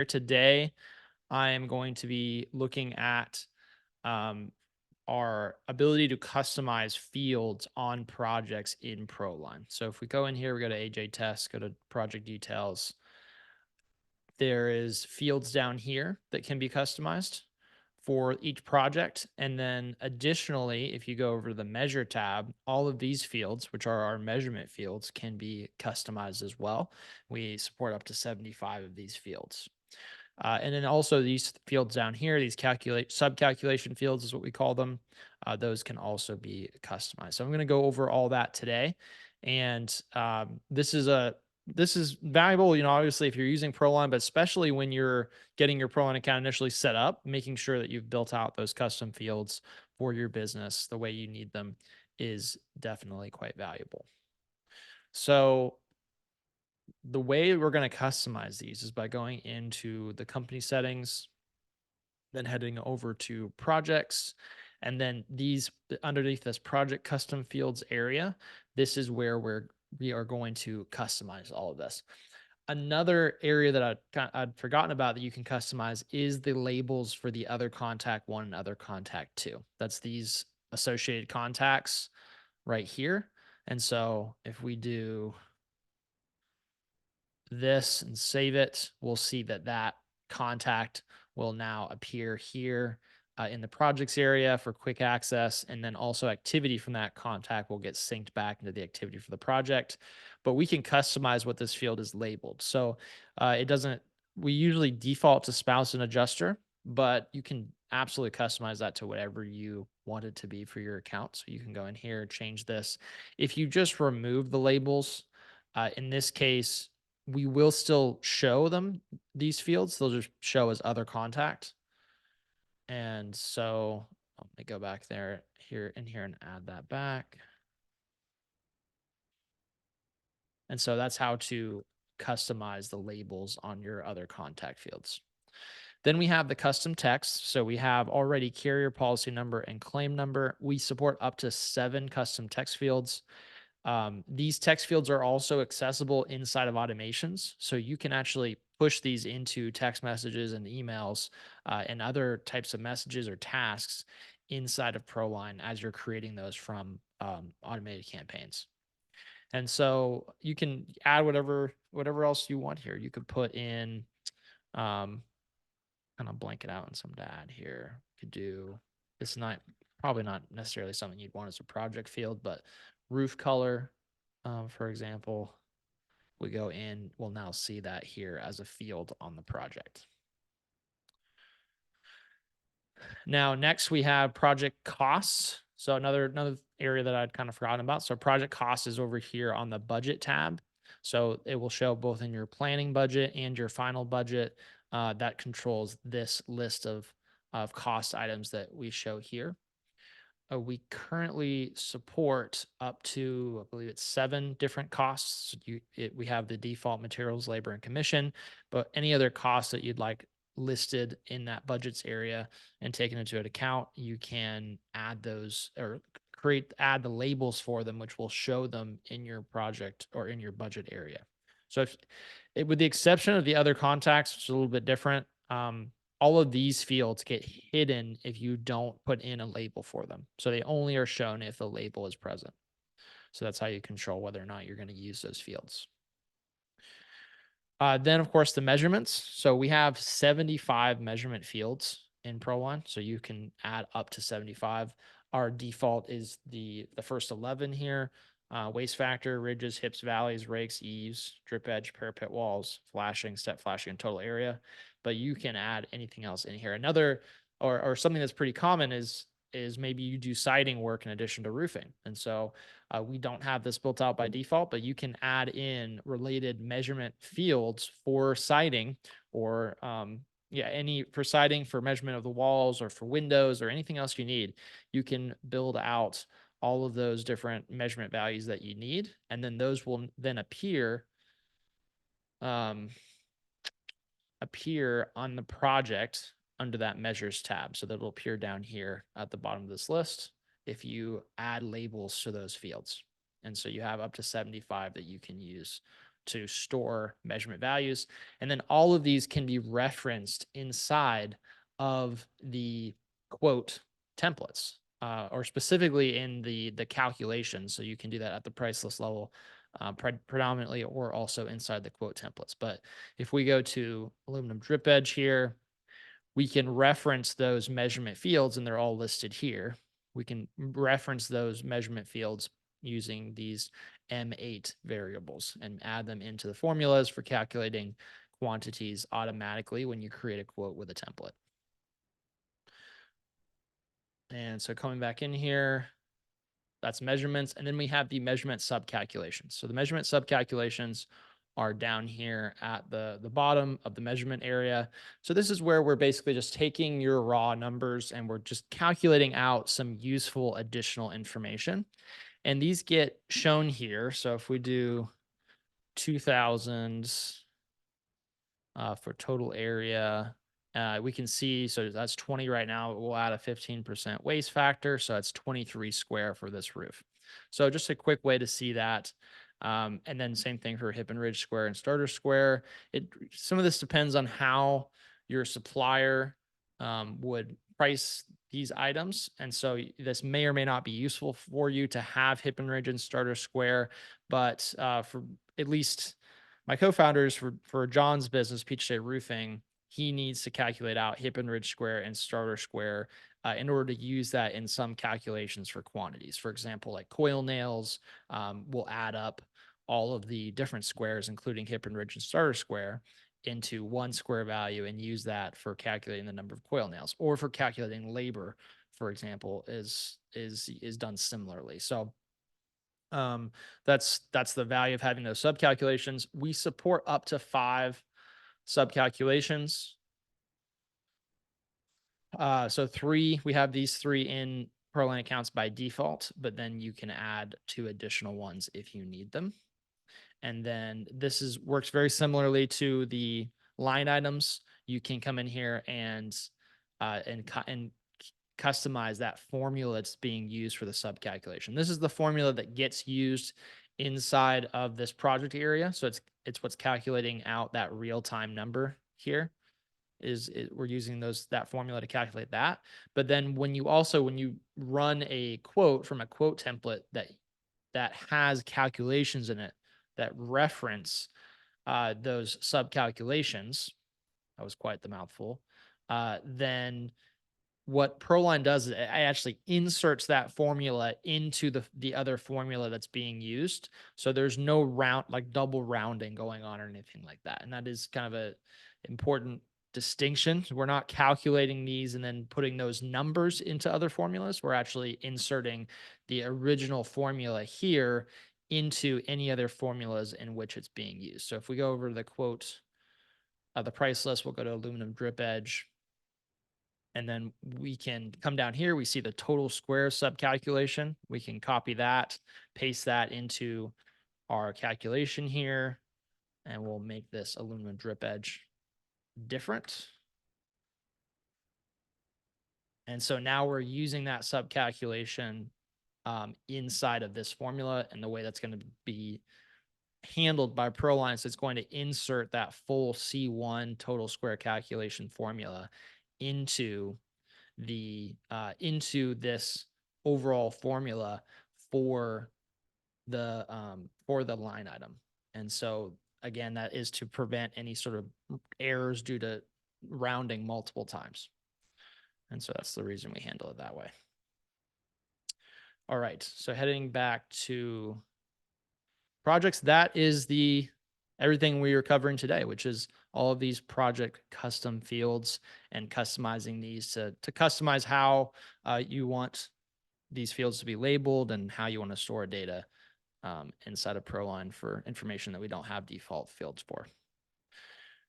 Today, I am going to be looking at um, our ability to customize fields on projects in ProLine. So if we go in here, we go to AJ Test, go to project details. There is fields down here that can be customized for each project. And then additionally, if you go over to the measure tab, all of these fields, which are our measurement fields, can be customized as well. We support up to 75 of these fields. And then also these fields down here, these sub-calculation fields is what we call them. Those can also be customized. So I'm going to go over all that today. And this is valuable, obviously if you're using ProLine, but especially when you're getting your ProLine account initially set up, making sure that you've built out those custom fields for your business the way you need them is definitely quite valuable. So the way we're going to customize these is by going into the company settings, then heading over to projects, and then these underneath this project custom fields area, this is where we are going to customize all of this. Another area that I'd forgotten about that you can customize is the labels for the other contact one and other contact two. That's these associated contacts right here. And so if we do this and save it, we'll see that that contact will now appear here in the projects area for quick access. And then also activity from that contact will get synced back into the activity for the project. But we can customize what this field is labeled. So we usually default to spouse and adjuster, but you can absolutely customize that to whatever you want it to be for your account. So you can go in here, change this. If you just remove the labels, in this case, we will still show them these fields. They'll just show as other contact. And so let me go back there here and add that back. And so that's how to customize the labels on your other contact fields. Then we have the custom text. So we have already carrier policy number and claim number. We support up to 7 custom text fields. These text fields are also accessible inside of automations. So you can actually push these into text messages and emails and other types of messages or tasks inside of ProLine as you're creating those from automated campaigns. And so you can add whatever else you want here. You could put in, kind of blank it out in some data here. You could do, it's probably not necessarily something you'd want as a project field, but roof color, for example, we go in, we'll now see that here as a field on the project. Now, next we have project costs. So another area that I'd kind of forgotten about. So project costs is over here on the budget tab. So it will show both in your planning budget and your final budget. That controls this list of cost items that we show here. We currently support up to, I believe it's 7 different costs. We have the default materials, labor, and commission, but any other costs that you'd like listed in that budgets area and taken into account, you can add those or add the labels for them, which will show them in your project or in your budget area. So with the exception of the other contacts, which is a little bit different, all of these fields get hidden if you don't put in a label for them. So they only are shown if a label is present. So that's how you control whether or not you're going to use those fields. Then, of course, the measurements. So we have 75 measurement fields in ProLine. So you can add up to 75. Our default is the first 11 here. Waste factor, ridges, hips, valleys, rakes, eaves, drip edge, parapet walls, flashing, step flashing, and total area. But you can add anything else in here. Another, or something that's pretty common is maybe you do siding work in addition to roofing. And so we don't have this built out by default, but you can add in related measurement fields for siding or for siding, for measurement of the walls or for windows or anything else you need. You can build out all of those different measurement values that you need. And then those will then appear on the project under that measures tab. So that'll appear down here at the bottom of this list if you add labels to those fields. And so you have up to 75 that you can use to store measurement values. And then all of these can be referenced inside of the quote templates, or specifically in the calculations. So you can do that at the price list level, predominantly, or also inside the quote templates. But if we go to aluminum drip edge here, we can reference those measurement fields, and they're all listed here. We can reference those measurement fields using these M8 variables and add them into the formulas for calculating quantities automatically when you create a quote with a template. And so coming back in here, that's measurements. And then we have the measurement subcalculations. So the measurement subcalculations are down here at the bottom of the measurement area. So this is where we're basically just taking your raw numbers and we're just calculating out some useful additional information. And these get shown here. So if we do 2000 for total area, we can see, so that's 20 right now. We'll add a 15% waste factor. So that's 23 square for this roof. So just a quick way to see that. And then same thing for hip and ridge square and starter square. Some of this depends on how your supplier would price these items. And so this may or may not be useful for you to have hip and ridge and starter square, but for at least my co-founders for John's business, Peach State Roofing, he needs to calculate out hip and ridge square and starter square in order to use that in some calculations for quantities. For example, like coil nails will add up all of the different squares, including hip and ridge and starter square, into one square value and use that for calculating the number of coil nails, or for calculating labor, for example, is done similarly. So that's the value of having those subcalculations. We support up to 5 subcalculations. So 3, we have these 3 in ProLine accounts by default, but then you can add 2 additional ones if you need them. And then this works very similarly to the line items. You can come in here and customize that formula that's being used for the subcalculation. This is the formula that gets used inside of this project area. So it's what's calculating out that real-time number here. We're using that formula to calculate that. But then when you run a quote from a quote template that has calculations in it that reference those subcalculations, that was quite the mouthful, then what ProLine does is it actually inserts that formula into the other formula that's being used. So there's no double rounding going on or anything like that. And that is kind of a important distinction. We're not calculating these and then putting those numbers into other formulas. We're actually inserting the original formula here into any other formulas in which it's being used. So if we go over to the quote, the price list, we'll go to aluminum drip edge. And then we can come down here. We see the total square subcalculation. We can copy that, paste that into our calculation here, and we'll make this aluminum drip edge different. And so now we're using that subcalculation inside of this formula, and the way that's going to be handled by ProLine, so it's going to insert that full C1 total square calculation formula into this overall formula for the line item. And so again, that is to prevent any sort of errors due to rounding multiple times. And so that's the reason we handle it that way. All right, so heading back to projects, that is everything we are covering today, which is all of these project custom fields and customizing these to customize how you want these fields to be labeled and how you want to store data inside of ProLine for information that we don't have default fields for.